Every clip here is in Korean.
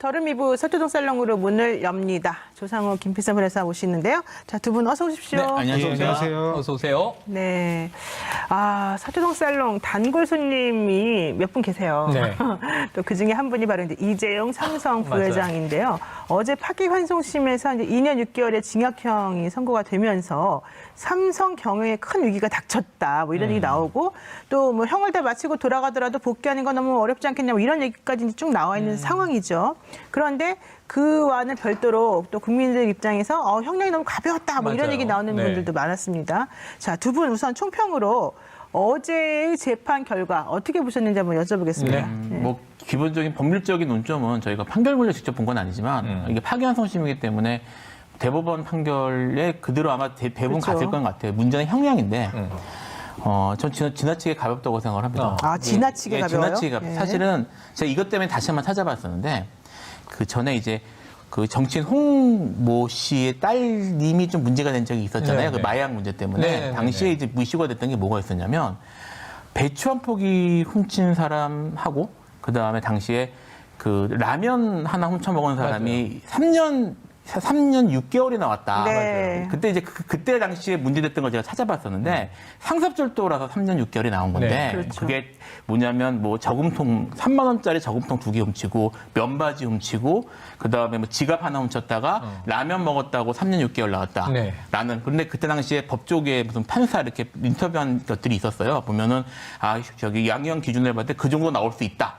더르미부 서초동 살롱으로 문을 엽니다. 조상우 김필선 변호사 오시는데요. 자, 두 분 어서 오십시오. 네, 안녕하세요. 어서 오세요. 네. 아, 서초동 살롱 단골 손님이 몇 분 계세요. 네. 또 그중에 한 분이 바로 이제 이재용 삼성 부회장인데요. 어제 파기환송심에서 이제 2년 6개월의 징역형이 선고가 되면서 삼성 경영에 큰 위기가 닥쳤다. 뭐 이런 얘기 나오고 또 뭐 형을 다 마치고 돌아가더라도 복귀하는 건 너무 어렵지 않겠냐. 뭐 이런 얘기까지 쭉 나와 있는 상황이죠. 그런데 그와는 별도로 또 국민들 입장에서 형량이 너무 가벼웠다. 뭐 이런 맞아요. 얘기 나오는 네. 분들도 많았습니다. 자, 두 분 우선 총평으로 어제의 재판 결과 어떻게 보셨는지 한번 여쭤보겠습니다. 뭐 기본적인 법률적인 논점은 저희가 판결문을 직접 본 건 아니지만 이게 파기환송심이기 때문에 대법원 판결에 그대로 아마 대부분 그렇죠. 갔을 것 같아요. 문제는 형량인데 전 지나치게 가볍다고 생각을 합니다. 아, 지나치게 예, 가벼워요? 지나치게 가볍. 예. 사실은 제가 이것 때문에 다시 한번 찾아봤었는데 그 전에 이제 그 정치인 홍모 씨의 딸님이 좀 문제가 된 적이 있었잖아요. 네, 그 마약 문제 때문에 네, 당시에 네. 이제 무시가 됐던 게 뭐가 있었냐면 배추 한 포기 훔친 사람하고 그 다음에 당시에 그 라면 하나 훔쳐 먹은 사람이 3년 6개월이 나왔다. 네. 그때 이제 그때 당시에 문제됐던 걸 제가 찾아봤었는데 상습절도라서 3년 6개월이 나온 건데 네. 그렇죠. 그게 뭐냐면 뭐 저금통 3만 원짜리 저금통 2개 훔치고 면바지 훔치고 그다음에 뭐 지갑 하나 훔쳤다가 라면 먹었다고 3년 6개월 나왔다. 네. 라는 그런데 그때 당시에 법조계 무슨 판사 이렇게 인터뷰한 것들이 있었어요. 보면은 저기 양형 기준을 봤을 때 그 정도 나올 수 있다.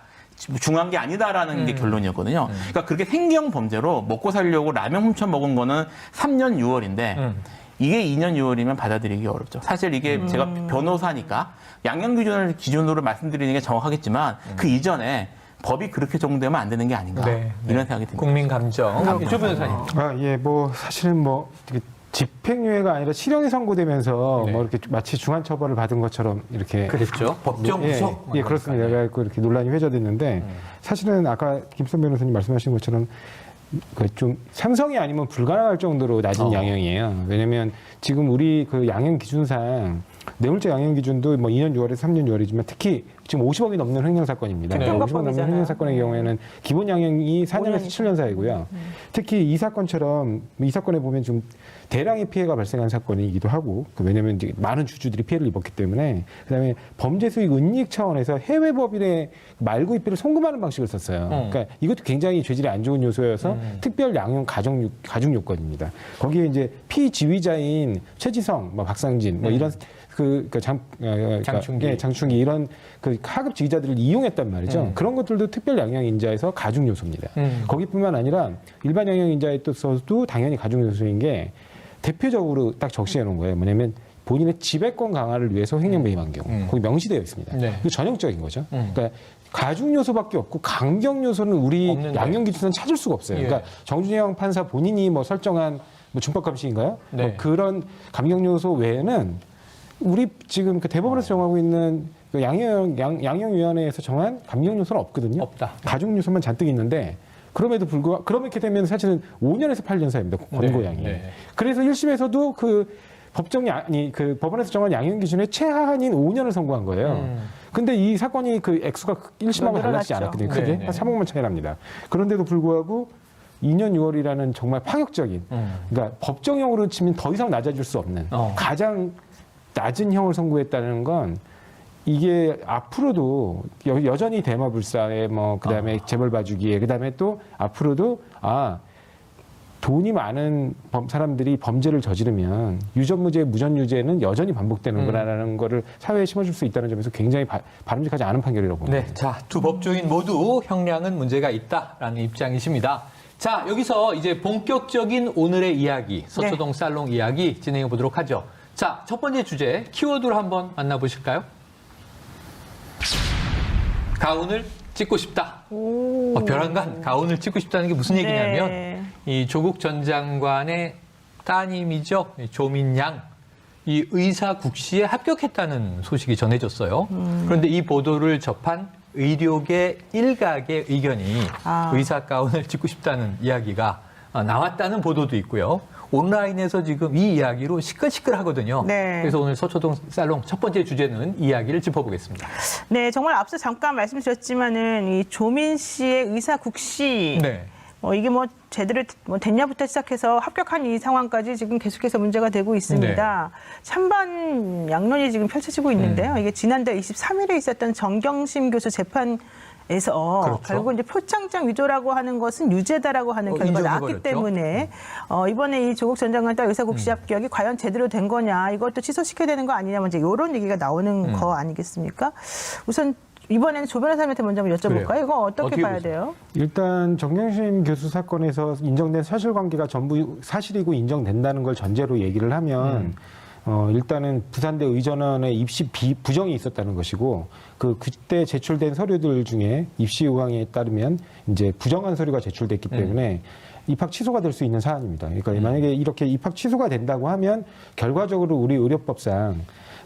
중요한 게 아니다라는 게 결론이었거든요. 그러니까 그렇게 생계형 범죄로 먹고 살려고 라면 훔쳐 먹은 거는 3년 6월인데 이게 2년 6월이면 받아들이기 어렵죠. 사실 이게 제가 변호사니까 양형 기준으로 말씀드리는 게 정확하겠지만 그 이전에 법이 그렇게 적용되면 안 되는 게 아닌가 이런 생각이 듭니다. 국민 감정. 조 변호사님. 예, 뭐 사실은 뭐 집행유예가 아니라 실형이 선고되면서 네. 뭐 이렇게 마치 중한 처벌을 받은 것처럼 이렇게 그랬죠. 법정 예, 구속. 예, 그렇습니다. 그래서 이렇게 논란이 회자됐는데 사실은 아까 김선 변호사님 말씀하신 것처럼 그 좀 삼성이 아니면 불가능할 정도로 낮은 양형이에요. 왜냐하면 지금 우리 그 양형 기준상 뇌물죄 양형 기준도 뭐 2년 6월에서 3년 6월이지만 특히 지금 50억이 넘는 횡령 사건입니다. 네. 50억 넘는 횡령 사건의 경우에는 기본 양형이 4년에서 5년이죠. 7년 사이고요. 특히 이 사건처럼 이 사건에 보면 좀 대량의 피해가 발생한 사건이기도 하고 왜냐하면 이제 많은 주주들이 피해를 입었기 때문에 그다음에 범죄 수익 은닉 차원에서 해외 법인의 말고 입비를 송금하는 방식을 썼어요. 그러니까 이것도 굉장히 죄질이 안 좋은 요소여서 특별 양형 가중 요건입니다. 거기에 이제 피지휘자인 최지성, 뭐 박상진, 뭐 이런 장충기 이런 그 하급 지휘자들을 이용했단 말이죠. 그런 것들도 특별 양형 인자에서 가중 요소입니다. 거기뿐만 아니라 일반 양형 인자에 있어서도 당연히 가중 요소인 게 대표적으로 딱 적시해 놓은 거예요. 뭐냐면 본인의 지배권 강화를 위해서 횡령 배임한 경우 거기 명시되어 있습니다. 네. 이거 전형적인 거죠. 그러니까 가중 요소밖에 없고 강경 요소는 우리 없는데. 양형 기준은 찾을 수가 없어요. 예. 그러니까 정준영 판사 본인이 뭐 설정한 뭐 준법 감식인가요? 네. 뭐 그런 감경 요소 외에는 우리 지금 그 대법원에서 정하고 있는 그 양형위원회에서 정한 감경 요소는 없거든요. 없다. 가중 요소만 잔뜩 있는데 그럼에도 불구하고 그렇게 되면 사실은 5년에서 8년 사이입니다. 권고양이. 네. 그래서 1심에서도 그 그 법원에서 정한 양형 기준의 최하한인 5년을 선고한 거예요. 근데 이 사건이 그 액수가 1심하고 달라지지 늘어났죠. 않았거든요. 크게 네. 한 3억만 차이 납니다. 그런데도 불구하고 2년 6월이라는 정말 파격적인 그러니까 법정형으로 치면 더 이상 낮아질 수 없는 가장 낮은 형을 선고했다는 건 이게 앞으로도 여전히 대마불사에 뭐 그다음에 재벌 봐주기에 그다음에 또 앞으로도 돈이 많은 사람들이 범죄를 저지르면 유전무죄, 무전유죄는 여전히 반복되는 거라는 거를 사회에 심어줄 수 있다는 점에서 굉장히 바람직하지 않은 판결이라고 봅니다. 네, 자, 두 법조인 모두 형량은 문제가 있다라는 입장이십니다. 자, 여기서 이제 본격적인 오늘의 이야기, 서초동 살롱 이야기 진행해 보도록 하죠. 자, 첫 번째 주제 키워드로 한번 만나보실까요? 가훈을 찍고 싶다. 벼랑간 가훈을 찍고 싶다는 게 무슨 얘기냐면 네. 이 조국 전 장관의 따님이죠. 조민양. 이 의사 국시에 합격했다는 소식이 전해졌어요. 그런데 이 보도를 접한 의료계 일각의 의견이 의사 가운을 찍고 싶다는 이야기가 나왔다는 보도도 있고요. 온라인에서 지금 이 이야기로 시끌시끌하거든요. 네. 그래서 오늘 서초동 살롱 첫 번째 주제는 이야기를 짚어보겠습니다. 네, 정말 앞서 잠깐 말씀드렸지만은 이 조민 씨의 의사 국시 네. 이게 뭐 제대로 됐냐부터 시작해서 합격한 이 상황까지 지금 계속해서 문제가 되고 있습니다. 찬반 양론이 지금 펼쳐지고 있는데요. 이게 지난달 23일에 있었던 정경심 교수 재판에서 그렇죠. 결국 이제 표창장 위조라고 하는 것은 유죄다라고 하는 결과가 나왔기 인정해버렸죠. 때문에 이번에 이 조국 전 장관 딸 의사국시 합격이 과연 제대로 된 거냐, 이것도 취소시켜야 되는 거 아니냐, 이제 이런 얘기가 나오는 거 아니겠습니까? 우선 이번에는 조 변호사님한테 먼저 한번 여쭤볼까요? 그래요. 이거 어떻게 봐야 보세요? 돼요? 일단 정경심 교수 사건에서 인정된 사실관계가 전부 사실이고 인정된다는 걸 전제로 얘기를 하면 일단은 부산대 의전원의 입시 부정이 있었다는 것이고 그때 제출된 서류들 중에 입시 의황에 따르면 이제 부정한 서류가 제출됐기 때문에 입학 취소가 될 수 있는 사안입니다. 그러니까 만약에 이렇게 입학 취소가 된다고 하면 결과적으로 우리 의료법상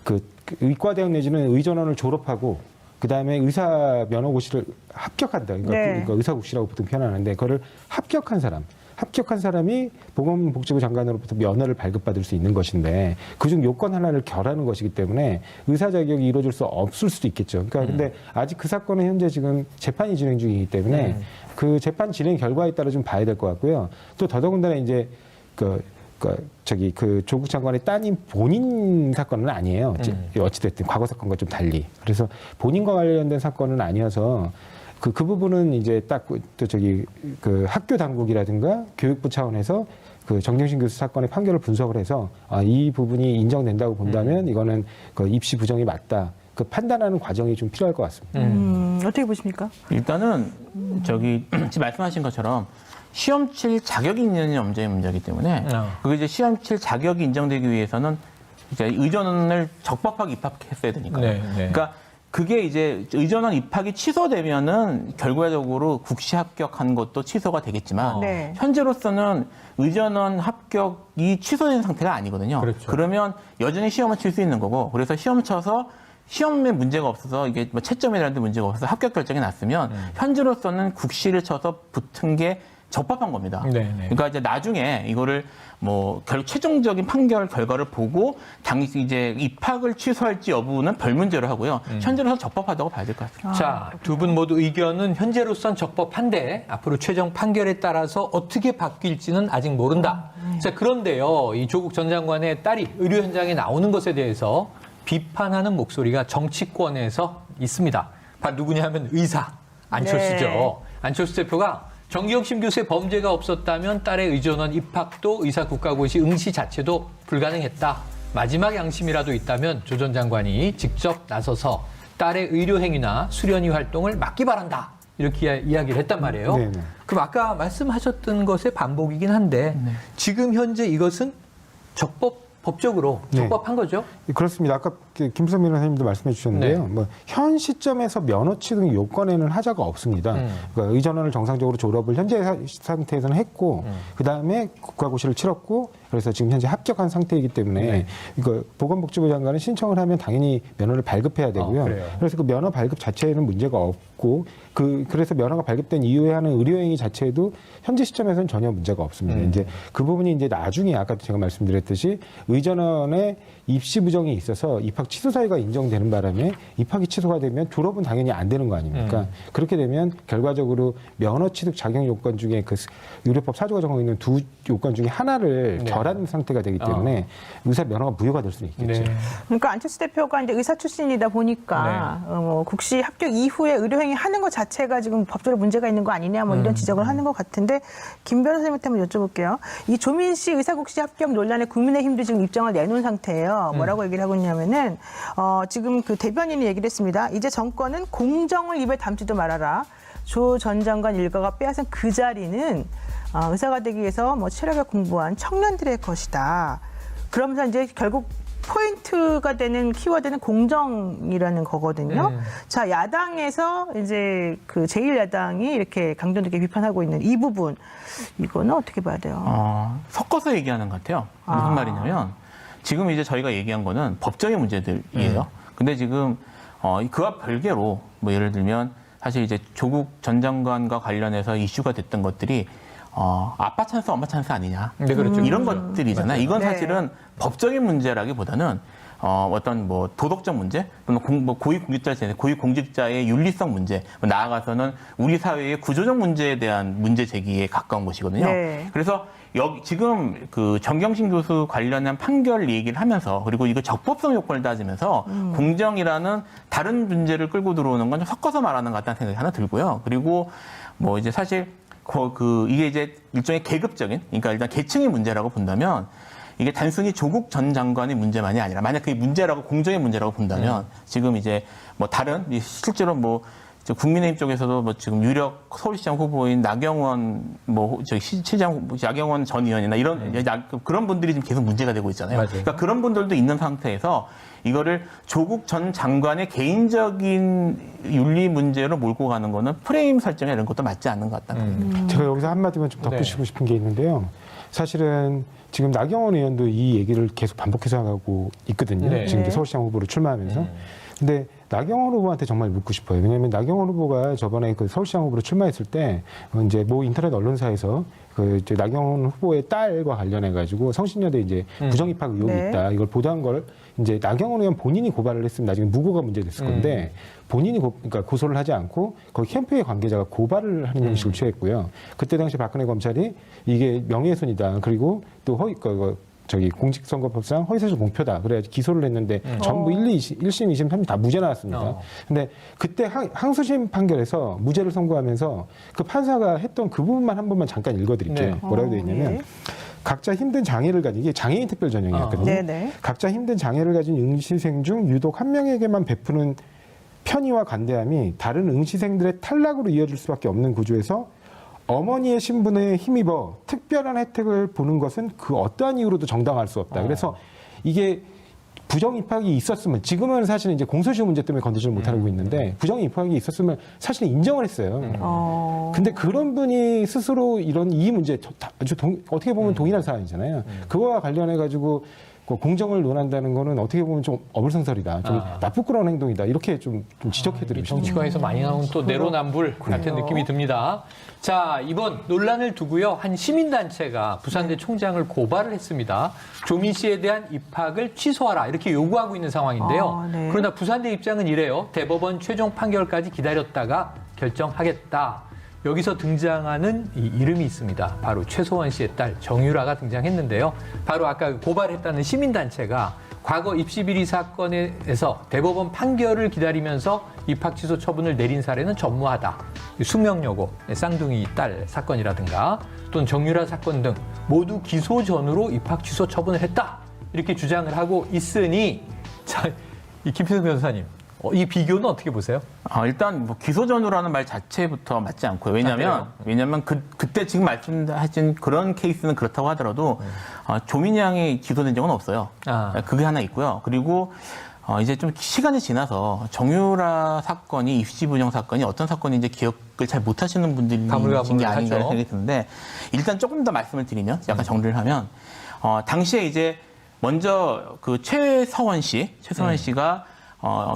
그 의과대학 내지는 의전원을 졸업하고 그다음에 의사 면허고시를 합격한다. 그러니까, 네. 그러니까 의사국시라고 보통 표현하는데 그거를 합격한 사람이 보건복지부 장관으로부터 면허를 발급받을 수 있는 것인데 그중 요건 하나를 결하는 것이기 때문에 의사 자격이 이루어질 수 없을 수도 있겠죠. 그러니까 근데 아직 그 사건은 현재 지금 재판이 진행 중이기 때문에 그 재판 진행 결과에 따라 좀 봐야 될 것 같고요. 또 더더군다나 이제 그 조국 장관의 따님 본인 사건은 아니에요. 어찌됐든 과거 사건과 좀 달리. 그래서 본인과 관련된 사건은 아니어서 그 부분은 이제 딱 그 학교 당국이라든가 교육부 차원에서 그 정경심 교수 사건의 판결을 분석을 해서 이 부분이 인정된다고 본다면 이거는 그 입시 부정이 맞다. 그 판단하는 과정이 좀 필요할 것 같습니다. 어떻게 보십니까? 일단은 지금 말씀하신 것처럼 시험 칠 자격이 있느냐 문제이기 때문에 그게 이제 시험 칠 자격이 인정되기 위해서는 이제 의전원을 적법하게 입학했어야 되니까요. 네. 그러니까 그게 이제 의전원 입학이 취소되면은 결과적으로 국시 합격한 것도 취소가 되겠지만 네. 현재로서는 의전원 합격이 취소된 상태가 아니거든요. 그렇죠. 그러면 여전히 시험을 칠 수 있는 거고 그래서 시험 쳐서 시험에 문제가 없어서 이게 뭐 채점이라는 데 문제가 없어서 합격 결정이 났으면 현재로서는 국시를 쳐서 붙은 게 적법한 겁니다. 그러니까 이제 나중에 이거를 뭐 최종적인 판결 결과를 보고 당시 이제 입학을 취소할지 여부는 별 문제로 하고요. 현재로서 적법하다고 봐야 될 것 같습니다. 자, 두 분 모두 의견은 현재로선 적법한데 앞으로 최종 판결에 따라서 어떻게 바뀔지는 아직 모른다. 자, 그런데요, 이 조국 전 장관의 딸이 의료 현장에 나오는 것에 대해서 비판하는 목소리가 정치권에서 있습니다. 바로 누구냐 하면 의사 안철수죠. 네. 안철수 대표가 정경심 교수의 범죄가 없었다면 딸의 의전원 입학도 의사국가고시 응시 자체도 불가능했다. 마지막 양심이라도 있다면 조 전 장관이 직접 나서서 딸의 의료행위나 수련의 활동을 막기 바란다. 이렇게 이야기를 했단 말이에요. 네네. 그럼 아까 말씀하셨던 것의 반복이긴 한데 지금 현재 이것은 법적으로 네. 적법한 거죠? 그렇습니다. 아까 김수현 변호사님도 말씀해 주셨는데요. 네. 뭐 현 시점에서 면허 취득 요건에는 하자가 없습니다. 그러니까 의전원을 정상적으로 졸업을 현재 상태에서는 했고 그다음에 국가고시를 치렀고 그래서 지금 현재 합격한 상태이기 때문에 이거 보건복지부 장관은 신청을 하면 당연히 면허를 발급해야 되고요. 그래요? 그래서 그 면허 발급 자체에는 문제가 없고 그래서 면허가 발급된 이후에 하는 의료행위 자체에도 현재 시점에서는 전혀 문제가 없습니다. 이제 그 부분이 이제 나중에 아까도 제가 말씀드렸듯이 의전원의 입시 부정이 있어서 입학 취소 사유가 인정되는 바람에 입학이 취소가 되면 졸업은 당연히 안 되는 거 아닙니까? 그렇게 되면 결과적으로 면허 취득 자격 요건 중에 그 의료법 4조가 정하고 있는 두 요건 중에 하나를 결한 상태가 되기 때문에 의사 면허가 무효가 될 수는 있겠죠. 그러니까 안철수 대표가 이제 의사 출신이다 보니까 뭐 국시 합격 이후에 의료행위 하는 것 자체가 지금 법적으로 문제가 있는 거 아니냐 뭐 이런 지적을 하는 것 같은데 김 변호사님한테 한번 여쭤볼게요. 이 조민 씨 의사국시 합격 논란에 국민의힘도 지금 입장을 내놓은 상태예요. 뭐라고 얘기를 하고 있냐면은 지금 그 대변인이 얘기를 했습니다. 이제 정권은 공정을 입에 담지도 말아라. 조 전 장관 일가가 빼앗은 그 자리는 의사가 되기 위해서 뭐 치열하게 공부한 청년들의 것이다. 그러면서 이제 결국 포인트가 되는 키워드는 공정이라는 거거든요. 자, 야당에서 이제 그 제1야당이 이렇게 강도 높게 비판하고 있는 이 부분, 이거는 어떻게 봐야 돼요? 섞어서 얘기하는 것 같아요. 무슨 말이냐면 지금 이제 저희가 얘기한 거는 법적인 문제들이에요. 근데 지금 그와 별개로 뭐 예를 들면 사실 이제 조국 전 장관과 관련해서 이슈가 됐던 것들이 아빠 찬스, 엄마 찬스 아니냐. 네, 그렇죠. 이런 것들이잖아요. 이건 네. 사실은 법적인 문제라기보다는 어떤 뭐 도덕적 문제, 또는 고위공직자의 윤리성 문제, 나아가서는 우리 사회의 구조적 문제에 대한 문제 제기에 가까운 것이거든요. 네. 그래서 지금 그 정경심 교수 관련한 판결 얘기를 하면서 그리고 이거 적법성 요건을 따지면서 공정이라는 다른 문제를 끌고 들어오는 건 좀 섞어서 말하는 것 같다는 생각이 하나 들고요. 그리고 뭐 이제 사실 이게 이제 일종의 계급적인, 그러니까 일단 계층의 문제라고 본다면 이게 단순히 조국 전 장관의 문제만이 아니라 만약 그게 문제라고 공정의 문제라고 본다면 지금 이제 뭐 다른 실제로 뭐 국민의힘 쪽에서도 뭐 지금 유력 서울시장 후보인 나경원 나경원 전 의원이나 이런 그런 분들이 지금 계속 문제가 되고 있잖아요. 맞아요. 그러니까 그런 분들도 있는 상태에서 이거를 조국 전 장관의 개인적인 윤리 문제로 몰고 가는 거는 프레임 설정에 이런 것도 맞지 않는 것 같다. 제가 여기서 한마디만 좀 덧붙이고 싶은 게 있는데요. 사실은 지금 나경원 의원도 이 얘기를 계속 반복해서 하고 있거든요. 네. 지금 이제 서울시장 후보로 출마하면서. 근데 나경원 후보한테 정말 묻고 싶어요. 왜냐하면 나경원 후보가 저번에 그 서울시장 후보로 출마했을 때 이제 모 인터넷 언론사에서 그 이제 나경원 후보의 딸과 관련해 가지고 성신여대 이제 부정 입학 의혹이 네. 있다. 이걸 보도한 걸 이제 나경원 의원 본인이 고발을 했으면 나중에 무고가 문제됐을 건데 본인이 그러니까 고소를 하지 않고 거기 캠프의 관계자가 고발을 하는 형식을 취했고요. 그때 당시 박근혜 검찰이 이게 명예훼손이다. 그리고 또 공직선거법상 허위사실 공표다. 그래야지 기소를 했는데 전부 1심, 2심, 3심 다 무죄 나왔습니다. 근데 그때 항소심 판결에서 무죄를 선고하면서 그 판사가 했던 그 부분만 한 번만 잠깐 읽어드릴게요. 네. 뭐라고 되어 있냐면 예. 각자 힘든 장애를 가진 이게 장애인 특별 전형이었거든요. 네네. 각자 힘든 장애를 가진 응시생 중 유독 한 명에게만 베푸는 편의와 관대함이 다른 응시생들의 탈락으로 이어질 수밖에 없는 구조에서 어머니의 신분에 힘입어 특별한 혜택을 보는 것은 그 어떠한 이유로도 정당할 수 없다. 그래서 이게 부정 입학이 있었으면 지금은 사실은 이제 공소시효 문제 때문에 건드지를 못하고 있는데 부정 입학이 있었으면 사실 인정을 했어요. 근데 그런 분이 스스로 이 문제 아주 어떻게 보면 동일한 사안이잖아요. 그거와 관련해 가지고 공정을 논한다는 거는 어떻게 보면 좀 어불성설이다. 좀 나쁘끄러운 행동이다. 이렇게 좀 지적해드리고 싶습니다. 정치권에서 많이 나온 또 내로남불 같은 느낌이 듭니다. 자, 이번 논란을 두고요. 한 시민단체가 부산대 총장을 고발을 했습니다. 조민 씨에 대한 입학을 취소하라 이렇게 요구하고 있는 상황인데요. 네. 그러나 부산대 입장은 이래요. 대법원 최종 판결까지 기다렸다가 결정하겠다. 여기서 등장하는 이 이름이 있습니다. 바로 최소원 씨의 딸 정유라가 등장했는데요. 바로 아까 고발했다는 시민단체가 과거 입시비리 사건에서 대법원 판결을 기다리면서 입학 취소 처분을 내린 사례는 전무하다. 숙명여고, 쌍둥이 딸 사건이라든가 또는 정유라 사건 등 모두 기소 전으로 입학 취소 처분을 했다. 이렇게 주장을 하고 있으니 자, 이 김필성 변호사님. 이 비교는 어떻게 보세요? 일단 뭐 기소 전후라는 말 자체부터 맞지 않고요. 왜냐하면 그때 지금 말씀하신 그런 케이스는 그렇다고 하더라도 조민희 양이 기소된 적은 없어요. 그게 하나 있고요. 그리고 이제 좀 시간이 지나서 정유라 사건이 입시 분양 사건이 어떤 사건인지 기억을 잘 못하시는 분들이 계신 게 아닌가 생각이 드는데 일단 조금 더 말씀을 드리면 약간 정리를 하면 당시에 이제 먼저 그 최서원 씨가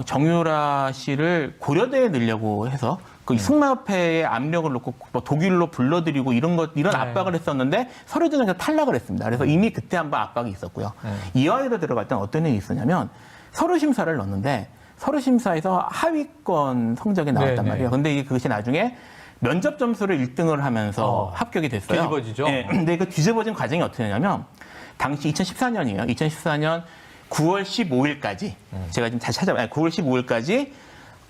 정유라 씨를 고려대에 넣으려고 해서 그 승마협회에 압력을 놓고 뭐 독일로 불러들이고 이런 압박을 했었는데 서류전에서 탈락을 했습니다. 그래서 이미 그때 한번 압박이 있었고요. 이화여대 들어갈 때는 어떤 일이 있었냐면 서류 심사를 넣었는데 서류 심사에서 하위권 성적이 나왔단 말이에요. 근데 그것이 나중에 면접 점수를 1등을 하면서 합격이 됐어요. 뒤집어지죠. 네, 근데 그 뒤집어진 과정이 어떻게 되냐면 당시 2014년이에요. 2014년 9월 15일까지 제가 지금 다시 찾아봐요. 9월 15일까지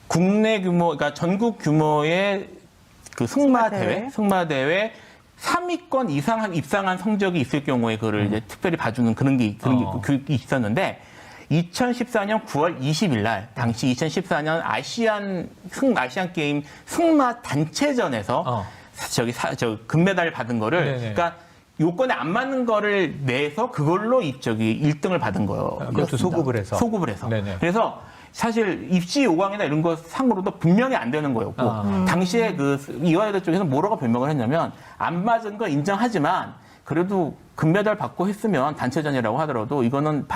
국내 규모, 그러니까 전국 규모의 그 승마대회 3위권 이상 입상한 성적이 있을 경우에 그거를 이제 특별히 봐주는 그런 게 있었는데 2014년 9월 20일 날 당시 2014년 아시안 게임 승마 단체전에서 금메달 받은 거를 그러니까 요건에 안 맞는 거를 내서 그걸로 1등을 받은 거예요. 그것도 소급을 해서. 네네. 그래서 사실 입시 요강이나 이런 거 상으로도 분명히 안 되는 거였고 당시에 그 이화여대 쪽에서 뭐라고 변명을 했냐면 안 맞은 거 인정하지만 그래도 금메달 받고 했으면 단체전이라고 하더라도 이거는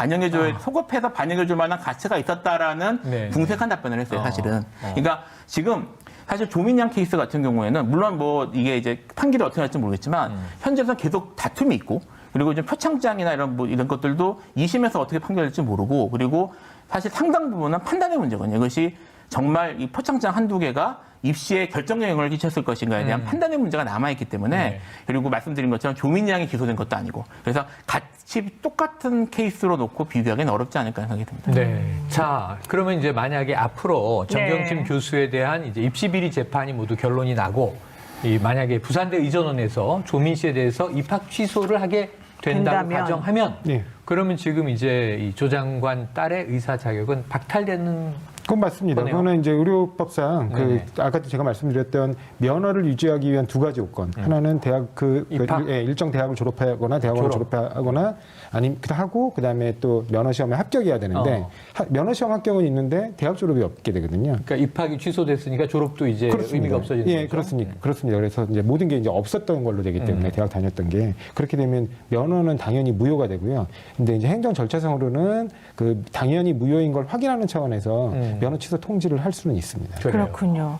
소급해서 반영해줄 만한 가치가 있었다라는 궁색한 답변을 했어요, 사실은. 그러니까 지금 사실 조민양 케이스 같은 경우에는 물론 뭐 이게 이제 판결이 어떻게 날지 모르겠지만 현재로서 계속 다툼이 있고 그리고 이제 표창장이나 이런 것들도 2심에서 어떻게 판결될지 모르고 그리고 사실 상당 부분은 판단의 문제거든요. 이것이 정말 이 표창장 한두 개가 입시에 결정적 영향을 끼쳤을 것인가에 대한 판단의 문제가 남아있기 때문에 그리고 말씀드린 것처럼 조민양이 기소된 것도 아니고 그래서 같이 똑같은 케이스로 놓고 비교하기는 어렵지 않을까 생각이 듭니다. 네. 자, 그러면 이제 만약에 앞으로 정경심 네. 교수에 대한 이제 입시 비리 재판이 모두 결론이 나고 이 만약에 부산대 의전원에서 조민 씨에 대해서 입학 취소를 하게 된다고 가정하면 네. 그러면 지금 이제 이 조 장관 딸의 의사 자격은 박탈되는 그건 맞습니다. 거네요. 그거는 이제 의료법상 네네. 아까 제가 말씀드렸던 면허를 유지하기 위한 두 가지 요건. 하나는 대학 입학? 일정 대학을 졸업하거나 대학원을 졸업하거나 아니면 하고 그다음에 또 면허 시험에 합격해야 되는데 면허 시험 합격은 있는데 대학 졸업이 없게 되거든요. 그러니까 입학이 취소됐으니까 졸업도 이제 그렇습니다. 의미가 없어지는 예, 거죠. 그렇습니다. 그렇습니다. 그래서 이제 모든 게 이제 없었던 걸로 되기 때문에 대학 다녔던 게 그렇게 되면 면허는 당연히 무효가 되고요. 근데 이제 행정 절차상으로는 그 당연히 무효인 걸 확인하는 차원에서 면허 취소 통지를 할 수는 있습니다. 그래요. 그렇군요.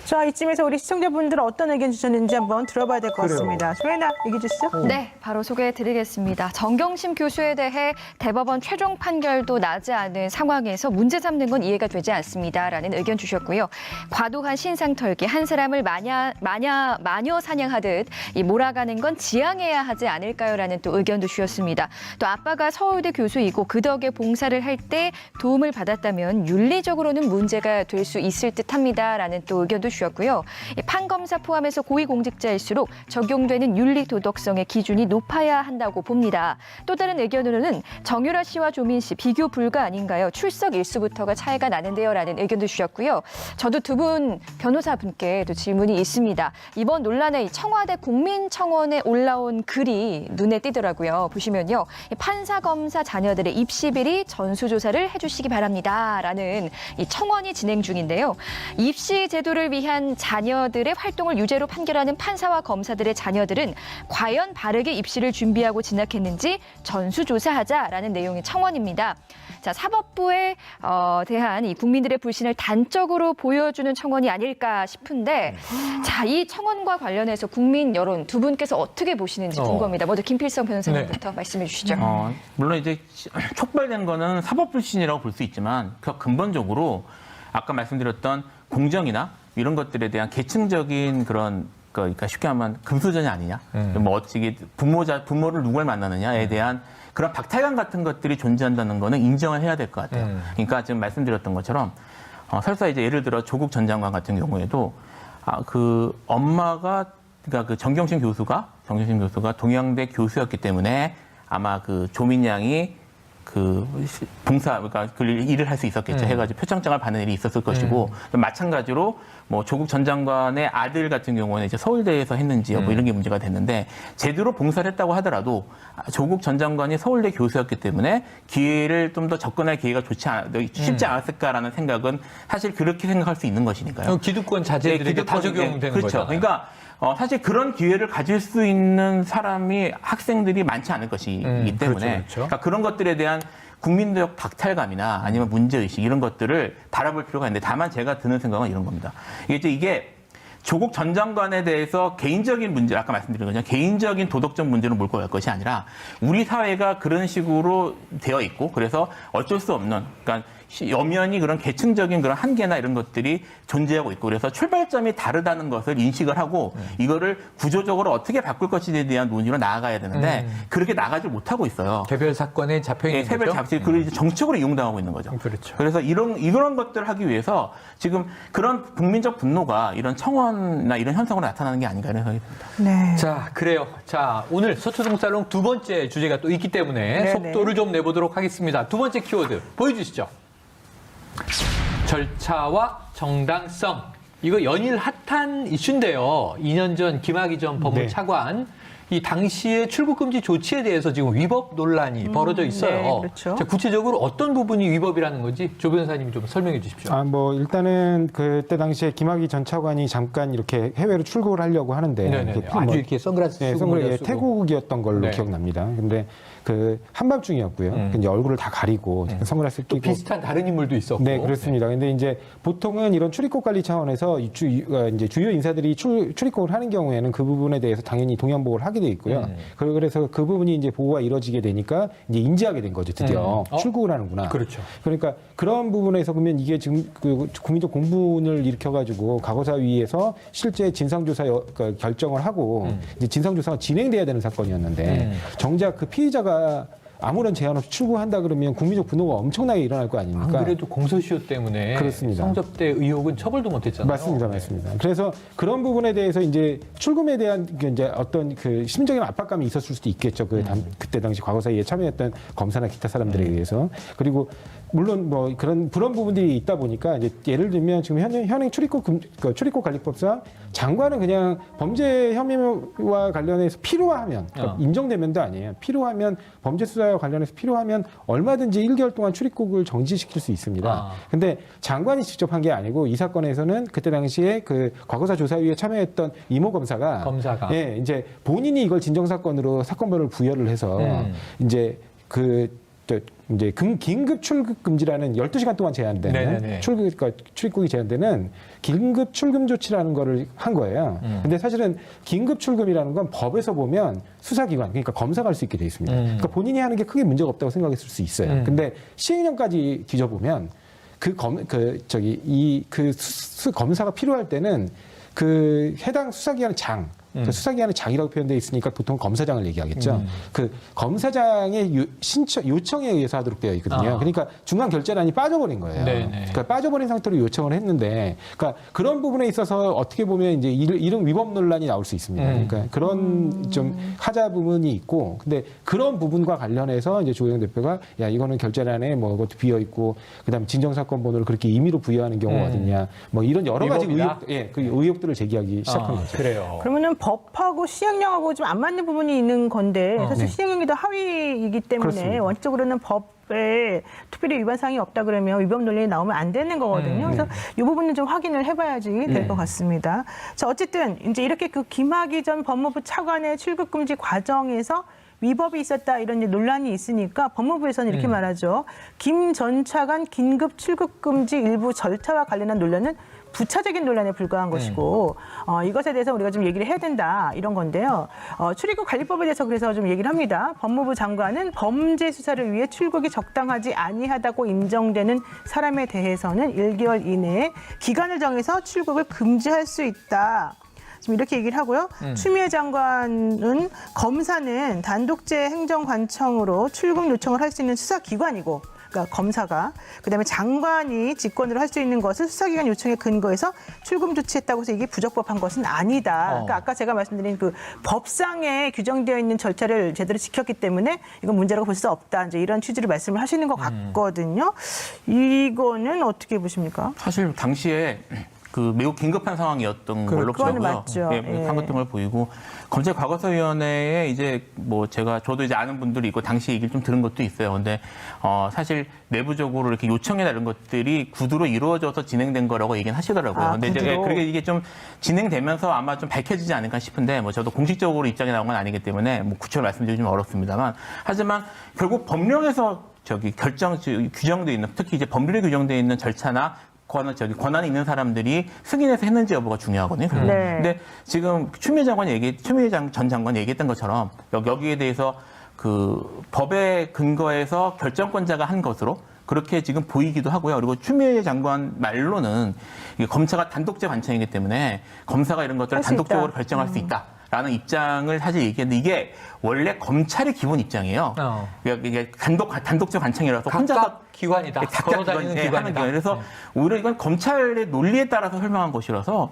자, 이쯤에서 우리 시청자분들은 어떤 의견 주셨는지 한번 들어봐야 될 것 같습니다. 소연아, 얘기해 주시죠. 네, 바로 소개해드리겠습니다. 정경심 교수에 대해 대법원 최종 판결도 나지 않은 상황에서 문제 삼는 건 이해가 되지 않습니다라는 의견 주셨고요. 과도한 신상 털기, 한 사람을 마녀 사냥하듯 이 몰아가는 건 지양해야 하지 않을까요라는 또 의견도 주셨습니다. 또 아빠가 서울대 교수이고 그 덕에 봉사를 할 때 도움을 받았다면 윤리적으로는 문제가 될 수 있을 듯합니다라는 또 의견도 주셨고요. 판검사 포함해서 고위공직자일수록 적용되는 윤리 도덕성의 기준이 높아야 한다고 봅니다. 또 다른 의견으로는 정유라 씨와 조민 씨 비교 불가 아닌가요? 출석 일수부터가 차이가 나는데요라는 의견도 주셨고요. 저도 두 분 변호사분께 또 질문이 있습니다. 이번 논란에 청와대 국민청원에 올라온 글이 눈에 띄더라고요. 보시면요. 판사 검사 자녀들의 입시 비리 전수조사를 해주시기 바랍니다라는 이 청원이 진행 중인데요. 입시 제도를 위한 자녀들의 활동을 유죄로 판결하는 판사와 검사들의 자녀들은 과연 바르게 입시를 준비하고 진학했는지 전수조사하자라는 내용의 청원입니다. 자, 사법부에 대한 이 국민들의 불신을 단적으로 보여주는 청원이 아닐까 싶은데 자, 이 청원과 관련해서 국민 여론 두 분께서 어떻게 보시는지 궁금합니다. 먼저 김필성 변호사님부터 말씀해 주시죠. 물론 이제 촉발된 거는 사법 불신이라고 볼 수 있지만 그 근본적으로 아까 말씀드렸던 공정이나 이런 것들에 대한 계층적인 그런 그러니까 쉽게 하면 금수저이 아니냐, 뭐 어찌 부모를 누굴 만나느냐에 대한 그런 박탈감 같은 것들이 존재한다는 거는 인정을 해야 될 것 같아요. 그러니까 지금 말씀드렸던 것처럼 설사 이제 예를 들어 조국 전 장관 같은 경우에도 그 엄마가 그러니까 그 정경심 교수가 동양대 교수였기 때문에 아마 그 조민양이 그 봉사, 그러니까 그 일을 할 수 있었겠죠. 해가지고 표창장을 받는 일이 있었을 것이고, 마찬가지로 뭐 조국 전 장관의 아들 같은 경우는 이제 서울대에서 했는지요, 뭐 이런 게 문제가 됐는데, 제대로 봉사를 했다고 하더라도 조국 전 장관이 서울대 교수였기 때문에 기회를 좀 더 접근할 기회가 쉽지 않았을까라는 생각은 사실 그렇게 생각할 수 있는 것이니까요. 기득권 자제들에게 다 적용되는 그렇죠. 거잖아요. 그러니까 사실 그런 기회를 가질 수 있는 사람이 학생들이 많지 않을 것이기 때문에 그렇죠. 그러니까 그런 것들에 대한 국민적 박탈감이나 아니면 문제의식 이런 것들을 바라볼 필요가 있는데 다만 제가 드는 생각은 이런 겁니다. 이게 조국 전 장관에 대해서 개인적인 문제, 아까 말씀드린 것처럼 개인적인 도덕적 문제로 몰고 갈 것이 아니라 우리 사회가 그런 식으로 되어 있고 그래서 어쩔 수 없는, 그러니까 엄연히 그런 계층적인 그런 한계나 이런 것들이 존재하고 있고 그래서 출발점이 다르다는 것을 인식을 하고 이거를 구조적으로 어떻게 바꿀 것인지에 대한 논의로 나아가야 되는데 그렇게 나가지 못하고 있어요. 개별 사건에 잡혀 있는 거죠. 개별 잡지 그걸 이제 정책으로 이용당하고 있는 거죠. 그렇죠. 그래서 이런 것들을 하기 위해서 지금 그런 국민적 분노가 이런 청원이나 이런 현상으로 나타나는 게 아닌가 이런 생각이 듭니다. 네. 자, 그래요. 자, 오늘 서초동 살롱 두 번째 주제가 또 있기 때문에 네네. 속도를 좀 내보도록 하겠습니다. 두 번째 키워드 보여주시죠. 절차와 정당성. 이거 연일 핫한 이슈인데요. 2년 전 김학의 전 법무차관 이 당시의 출국 금지 조치에 대해서 지금 위법 논란이 벌어져 있어요. 네, 그렇죠. 자, 구체적으로 어떤 부분이 위법이라는 건지 조 변호사님이 좀 설명해 주십시오. 뭐 일단은 그때 당시에 김학의 전 차관이 잠깐 이렇게 해외로 출국을 하려고 하는데 네네네. 이렇게 아주 이렇게 선글라스 쓰고 선글라스 모자 쓰고. 태국이었던 걸로 네. 기억납니다. 근데 그 한밤중이었고요. 이제 얼굴을 다 가리고 선글라스 또 끼고 비슷한 다른 인물도 있었고. 네, 그렇습니다. 근데 이제 보통은 이런 출입국 관리 차원에서 이제 주요 인사들이 출입국을 하는 경우에는 그 부분에 대해서 당연히 동양보호를 하게 돼 있고요. 그래서 그 부분이 이제 보호가 이루어지게 되니까 이제 인지하게 된 거죠, 드디어. 출국을 하는구나. 그렇죠. 그러니까 그런 부분에서 보면 이게 지금 그 국민적 공분을 일으켜가지고 과거사위에서 실제 진상조사 결정을 하고 이제 진상조사가 진행돼야 되는 사건이었는데 정작 그 피의자가 아무런 제한 없이 출국한다 그러면 국민적 분노가 엄청나게 일어날 거 아닙니까? 안 그래도 공소시효 때문에 그렇습니다. 성접대 의혹은 처벌도 못했잖아요. 맞습니다, 맞습니다. 그래서 그런 부분에 대해서 이제 출금에 대한 이제 어떤 그 심적인 압박감이 있었을 수도 있겠죠. 그때 당시 과거사위에 참여했던 검사나 기타 사람들에 의해서. 그리고 물론 뭐 그런 부분들이 있다 보니까 이제 예를 들면 지금 현행 출입국 관리법상 장관은 그냥 범죄 혐의와 관련해서 필요하면 그러니까 인정되면도 아니에요. 필요하면 범죄 수사와 관련해서 필요하면 얼마든지 1개월 동안 출입국을 정지시킬 수 있습니다. 근데 장관이 직접 한 게 아니고 이 사건에서는 그때 당시에 그 과거사 조사위에 참여했던 이모 검사가 예, 이제 본인이 이걸 진정사건으로 사건별로 부여를 해서 이제 이제 긴급 출국 금지라는 12시간 동안 제한되는 출입국이 제한되는 긴급 출금 조치라는 거를 한 거예요. 근데 사실은 긴급 출금이라는 건 법에서 보면 수사기관, 그러니까 검사가 할 수 있게 돼 있습니다. 그러니까 본인이 하는 게 크게 문제가 없다고 생각했을 수 있어요. 근데 시행령까지 뒤져보면 검사가 필요할 때는 그 해당 수사기관의 그 수사기관의 장이라고 표현되어 있으니까 보통 검사장을 얘기하겠죠. 그 검사장의 요청에 의해서 하도록 되어 있거든요. 그러니까 중간 결재란이 빠져버린 거예요. 그러니까 빠져버린 상태로 요청을 했는데, 그러니까 그런 부분에 있어서 어떻게 보면 이제 이런 위법 논란이 나올 수 있습니다. 그러니까 그런 좀 하자 부분이 있고, 근데 그런 부분과 관련해서 이제 조영 대표가 야 이거는 결재란에 뭐 그것도 비어 있고, 그다음 진정사건 번호를 그렇게 임의로 부여하는 경우가 어딨냐, 뭐 이런 여러 가지 의혹들을 제기하기 시작한 거죠. 그래요. 그러면은 법하고 시행령하고 좀 안 맞는 부분이 있는 건데 사실 시행령이 더 하위이기 때문에 그렇습니다. 원칙적으로는 법에 특별히 위반 사항이 없다 그러면 위법 논란이 나오면 안 되는 거거든요. 그래서 이 부분은 좀 확인을 해봐야지 될 것 같습니다. 자, 어쨌든 이제 이렇게 그 김학의 전 법무부 차관의 출국 금지 과정에서 위법이 있었다 이런 이제 논란이 있으니까 법무부에서는 이렇게 말하죠. 김 전 차관 긴급 출국 금지 일부 절차와 관련한 논란은 부차적인 논란에 불과한 것이고 이것에 대해서 우리가 좀 얘기를 해야 된다 이런 건데요. 출입국 관리법에 대해서 그래서 좀 얘기를 합니다. 법무부 장관은 범죄 수사를 위해 출국이 적당하지 아니하다고 인정되는 사람에 대해서는 1개월 이내에 기간을 정해서 출국을 금지할 수 있다. 지금 이렇게 얘기를 하고요. 추미애 장관은 검사는 단독제 행정관청으로 출국 요청을 할 수 있는 수사기관이고, 그러니까 검사가 그다음에 장관이 직권으로 할 수 있는 것을 수사기관 요청에 근거해서 출금 조치했다고 해서 이게 부적법한 것은 아니다. 그러니까 아까 제가 말씀드린 그 법상에 규정되어 있는 절차를 제대로 지켰기 때문에 이건 문제라고 볼 수 없다. 이제 이런 취지로 말씀을 하시는 것 같거든요. 이거는 어떻게 보십니까? 사실 당시에 그 매우 긴급한 상황이었던 걸로 보고요. 맞죠. 예, 상급된 걸 보이고 검찰 과거사위원회에 이제 뭐 저도 이제 아는 분들이 있고 당시 얘기를 좀 들은 것도 있어요. 근데 사실 내부적으로 이렇게 요청이나 이런 것들이 구두로 이루어져서 진행된 거라고 얘기는 하시더라고요. 근데 이제 그게 이게 좀 진행되면서 아마 좀 밝혀지지 않을까 싶은데 뭐 저도 공식적으로 입장이 나온 건 아니기 때문에 뭐 구체적으로 말씀드리기 좀 어렵습니다만 하지만 결국 법령에서 규정되어 있는 특히 이제 법률에 규정되어 있는 절차나 권한이 있는 사람들이 승인해서 했는지 여부가 중요하거든요. 근데 지금 추미애 전 장관이 얘기했던 것처럼 여기에 대해서 그 법의 근거에서 결정권자가 한 것으로 그렇게 지금 보이기도 하고요. 그리고 추미애 장관 말로는 검사가 단독제 관청이기 때문에 검사가 이런 것들을 단독적으로 결정할 수 있다. 라는 입장을 사실 얘기했는데 이게 원래 검찰의 기본 입장이에요. 이게 단독적 관청이라서 혼자서 기관이다. 각각 기관이다. 그래서 오히려 이건 검찰의 논리에 따라서 설명한 것이라서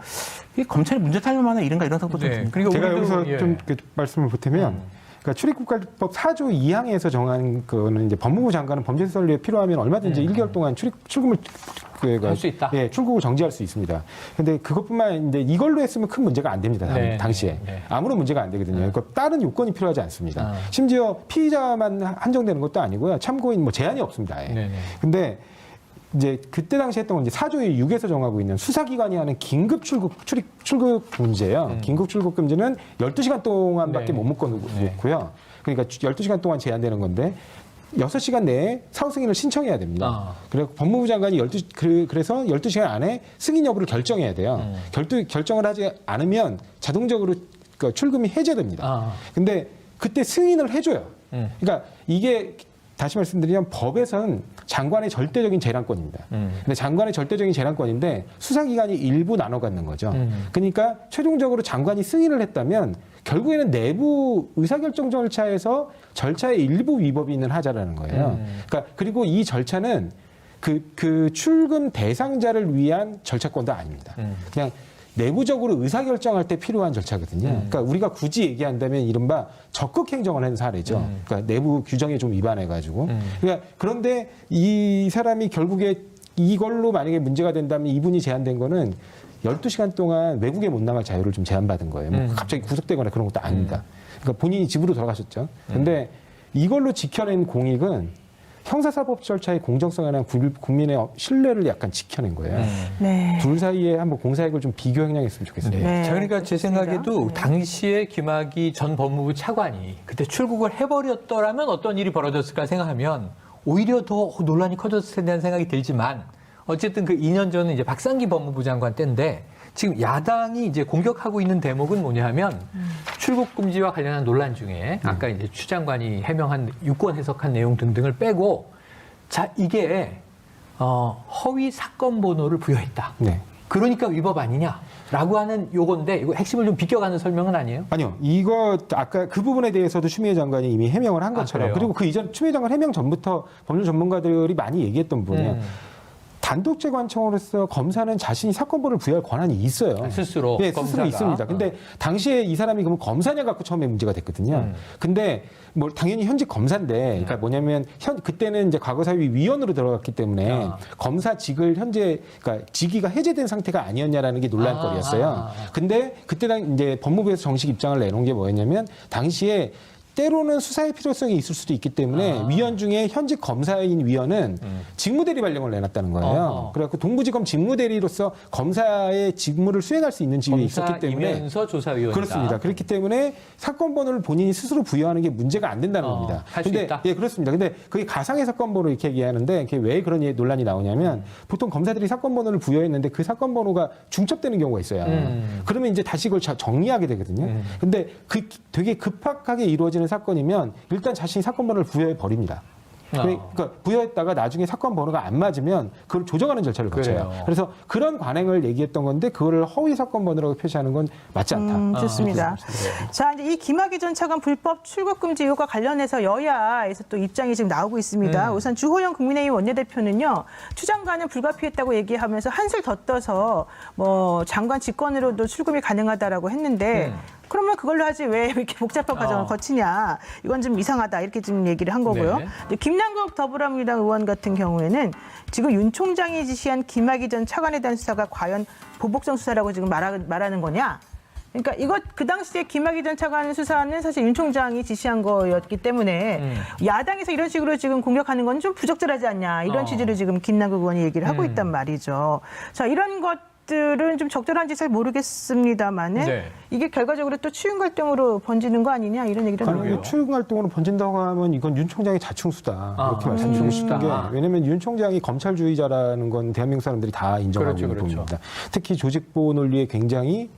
이게 검찰이 문제 탈 만한 일인가 이런 생각도 좀 듭니다. 제가 여기서 좀 말씀을 보태면 그러니까 출입국관리법 4조 2항에서 정한 거는 이제 법무부 장관은 범죄수사를 필요하면 얼마든지 1개월 동안 출금을 할 수 있다. 예, 출국을 정지할 수 있습니다. 근데 그것뿐만 이제 이걸로 했으면 큰 문제가 안 됩니다. 네, 당시에 네. 아무런 문제가 안 되거든요. 그러니까 다른 요건이 필요하지 않습니다. 심지어 피의자만 한정되는 것도 아니고요. 참고인 뭐 제한이 없습니다. 아예. 네, 네. 근데 이제 그때 당시 했던 건 이제 4조의 6에서 정하고 있는 수사기관이 하는 긴급 출국 금지예요. 긴급 출국 금지는 12시간 동안밖에 네. 못 놓고요. 그러니까 12시간 동안 제한되는 건데 6시간 내에 사후 승인을 신청해야 됩니다. 그래서 법무부 장관이 그래서 12시간 안에 승인 여부를 결정해야 돼요. 결정을 하지 않으면 자동적으로 그 출금이 해제됩니다. 근데 그때 승인을 해줘요. 그러니까 이게 다시 말씀드리면 법에서는 장관의 절대적인 재량권입니다. 근데 장관의 절대적인 재량권인데 수사기관이 일부 나눠 갖는 거죠. 그러니까 최종적으로 장관이 승인을 했다면 결국에는 내부 의사결정 절차에서 절차의 일부 위법이 있는 하자라는 거예요. 그러니까 그리고 이 절차는 그 출금 대상자를 위한 절차권도 아닙니다. 그냥 내부적으로 의사결정할 때 필요한 절차거든요. 그러니까 우리가 굳이 얘기한다면 이른바 적극 행정을 한 사례죠. 그러니까 내부 규정에 좀 위반해가지고. 그러니까 그런데 이 사람이 결국에 이걸로 만약에 문제가 된다면 이분이 제한된 거는 12시간 동안 외국에 못 나갈 자유를 좀 제한받은 거예요. 뭐 갑자기 구속되거나 그런 것도 아닙니다. 그러니까 본인이 집으로 돌아가셨죠. 근데 이걸로 지켜낸 공익은 형사사법 절차의 공정성이나 국민의 신뢰를 약간 지켜낸 거예요. 네. 둘 사이에 한번 공사액을 좀 비교 형량했으면 좋겠습니다. 네. 자, 그러니까 제 생각에도 당시에 김학의 전 법무부 차관이 그때 출국을 해버렸더라면 어떤 일이 벌어졌을까 생각하면 오히려 더 논란이 커졌을 텐데 생각이 들지만 어쨌든 그 2년 전은 이제 박상기 법무부 장관 때인데 지금 야당이 이제 공격하고 있는 대목은 뭐냐 하면 출국 금지와 관련한 논란 중에 아까 이제 추 장관이 해명한 유권 해석한 내용 등등을 빼고 자, 이게 허위 사건 번호를 부여했다. 네. 그러니까 위법 아니냐라고 하는 요건데 이거 핵심을 좀 비껴가는 설명은 아니에요? 아니요. 이거 아까 그 부분에 대해서도 추미애 장관이 이미 해명을 한 것처럼 그래요? 그리고 그 이전 추미애 장관 해명 전부터 법률 전문가들이 많이 얘기했던 부분이에요. 단독재관청으로서 검사는 자신이 사건번호를 부여할 권한이 있어요. 스스로 네, 스스로 검사가. 있습니다. 근데 당시에 이 사람이 그러면 검사냐 갖고 처음에 문제가 됐거든요. 근데 뭐 당연히 현직 검사인데, 그러니까 뭐냐면 그때는 이제 과거사위 위원으로 들어갔기 때문에 검사직을 현재 그러니까 직위가 해제된 상태가 아니었냐라는 게 논란거리였어요. 근데 그때 이제 법무부에서 정식 입장을 내놓은 게 뭐였냐면 당시에 때로는 수사의 필요성이 있을 수도 있기 때문에 위원 중에 현직 검사인 위원은 직무대리 발령을 내놨다는 거예요. 그래갖고 동부지검 직무대리로서 검사의 직무를 수행할 수 있는 지위에 있었기 때문에 검사이면서 조사위원이다. 그렇습니다. 그렇기 때문에 사건 번호를 본인이 스스로 부여하는 게 문제가 안 된다는 겁니다. 할수 있다? 예, 그렇습니다. 근데 그게 가상의 사건 번호 이렇게 얘기하는데 그게 왜 그런 논란이 나오냐면 보통 검사들이 사건 번호를 부여했는데 그 사건 번호가 중첩되는 경우가 있어요. 그러면 이제 다시 그걸 정리하게 되거든요. 근데 되게 급박하게 이루어지는 사건이면 일단 자신이 사건 번호를 부여해 버립니다. 그러니까 부여했다가 나중에 사건 번호가 안 맞으면 그걸 조정하는 절차를 거쳐요. 그래요. 그래서 그런 관행을 얘기했던 건데 그거를 허위 사건 번호라고 표시하는 건 맞지 않다. 좋습니다. 자, 이제 이 김학의 전 차관 불법 출국 금지 의혹과 관련해서 여야에서 또 입장이 지금 나오고 있습니다. 우선 주호영 국민의힘 원내대표는요, 추 장관은 불가피했다고 얘기하면서 한술 더 떠서 뭐 장관 직권으로도 출금이 가능하다라고 했는데. 그러면 그걸로 하지 왜 이렇게 복잡한 과정을 거치냐. 이건 좀 이상하다. 이렇게 좀 얘기를 한 거고요. 네. 김남국 더불어민주당 의원 같은 경우에는 지금 윤 총장이 지시한 김학의 전 차관에 대한 수사가 과연 보복성 수사라고 지금 말하는 거냐. 그러니까 이것 그 당시에 김학의 전 차관 수사는 사실 윤 총장이 지시한 거였기 때문에 야당에서 이런 식으로 지금 공격하는 건 좀 부적절하지 않냐. 이런 취지로 지금 김남국 의원이 얘기를 하고 있단 말이죠. 자, 이런 것들은 좀 적절한지 잘 모르겠습니다만은 네. 이게 결과적으로 또 추윤 갈등으로 번지는 거 아니냐 이런 얘기를 나와요. 추경 활동으로 번진다고 하면 이건 윤 총장의 자충수다. 이렇게 말씀드리고 싶은 게 자충수다. 왜냐하면 윤 총장이 검찰주의자라는 건 대한민국 사람들이 다 인정하고 그렇죠, 있는 그렇죠. 부분입니다. 특히 조직보호 논리에 굉장히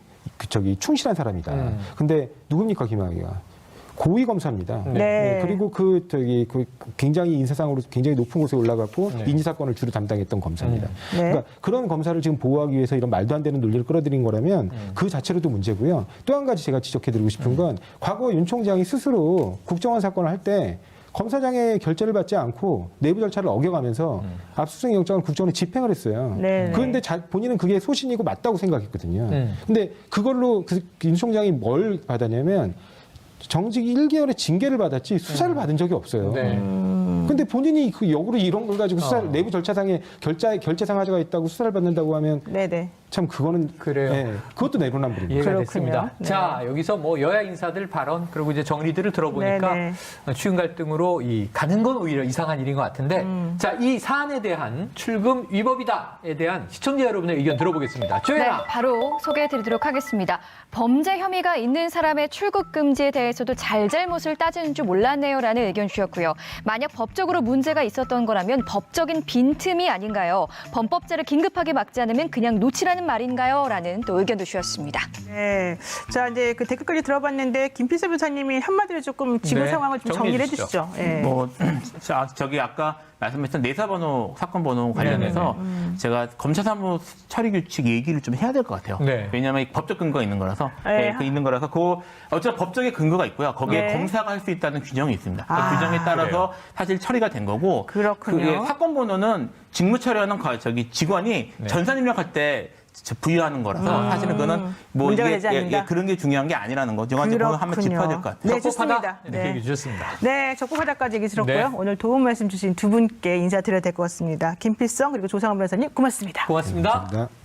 충실한 사람이다. 근데 누굽니까 김학의가? 고위 검사입니다. 네. 그리고 그 굉장히 인사상으로 굉장히 높은 곳에 올라갔고 인지사건을 주로 담당했던 검사입니다. 네. 그러니까 그런 검사를 지금 보호하기 위해서 이런 말도 안 되는 논리를 끌어들인 거라면 그 자체로도 문제고요. 또 한 가지 제가 지적해드리고 싶은 건 과거 윤 총장이 스스로 국정원 사건을 할 때 검사장의 결재를 받지 않고 내부 절차를 어겨가면서 압수수색 영장을 국정원에 집행을 했어요. 네. 그런데 본인은 그게 소신이고 맞다고 생각했거든요. 근데 그걸로 윤 총장이 뭘 받았냐면 정직 1개월의 징계를 받았지 수사를 받은 적이 없어요. 네. 근데 본인이 그 역으로 이런 걸 가지고 내부 절차상에 결제상 하자가 있다고 수사를 받는다고 하면 네네. 참 그거는 그래요. 예, 그것도 내로남불입니다. 이해가 그렇군요. 됐습니다. 네. 자, 여기서 뭐 여야 인사들 발언 그리고 이제 정리들을 들어보니까 네네. 추윤 갈등으로 가는 건 오히려 이상한 일인 것 같은데 자, 이 사안에 대한 출금 위법이다에 대한 시청자 여러분의 의견 들어보겠습니다. 네, 조혜라. 바로 소개해드리도록 하겠습니다. 범죄 혐의가 있는 사람의 출국 금지에 대해서도 잘잘못을 따지는 줄 몰랐네요라는 의견 주셨고요. 만약 법적으로 문제가 있었던 거라면 법적인 빈틈이 아닌가요? 범법자를 긴급하게 막지 않으면 그냥 놓치라는 말인가요? 라는 또 의견도 주셨습니다. 네. 자, 이제 그 댓글까지 들어봤는데 김필세 변호사님이 한마디로 조금 지금 네, 상황을 좀 정리해 정리를 주시죠. 해주시죠. 네. 뭐 저기 아까 말씀하셨던 내사번호 사건 번호 관련해서 제가 검찰사무 처리 규칙 얘기를 좀 해야 될 것 같아요. 네. 왜냐하면 법적 근거가 있는 거라서 네. 있는 거라서 그 어차피 법적인 근거가 있고요. 거기에 네. 검사가 할 수 있다는 규정이 있습니다. 그 아, 규정에 따라서 그래요. 사실 처리가 된 거고 그렇군요. 사건 번호는 직무 처리하는 직원이 네. 전산 입력할 때 부여하는 거라서 사실은 그거는 뭐 문제가 이게 되지 않는다? 그런 게 중요한 게 아니라는 거. 이건 한번 짚어야 될 것 같아요. 네, 적법하다? 좋습니다. 이렇게 얘기해 주셨습니다. 네, 적법하다까지 얘기 들었고요. 네. 오늘 도움 말씀 주신 두 분께 인사드려야 될 것 같습니다. 김필성 그리고 조상원 변호사님 고맙습니다. 고맙습니다. 감사합니다.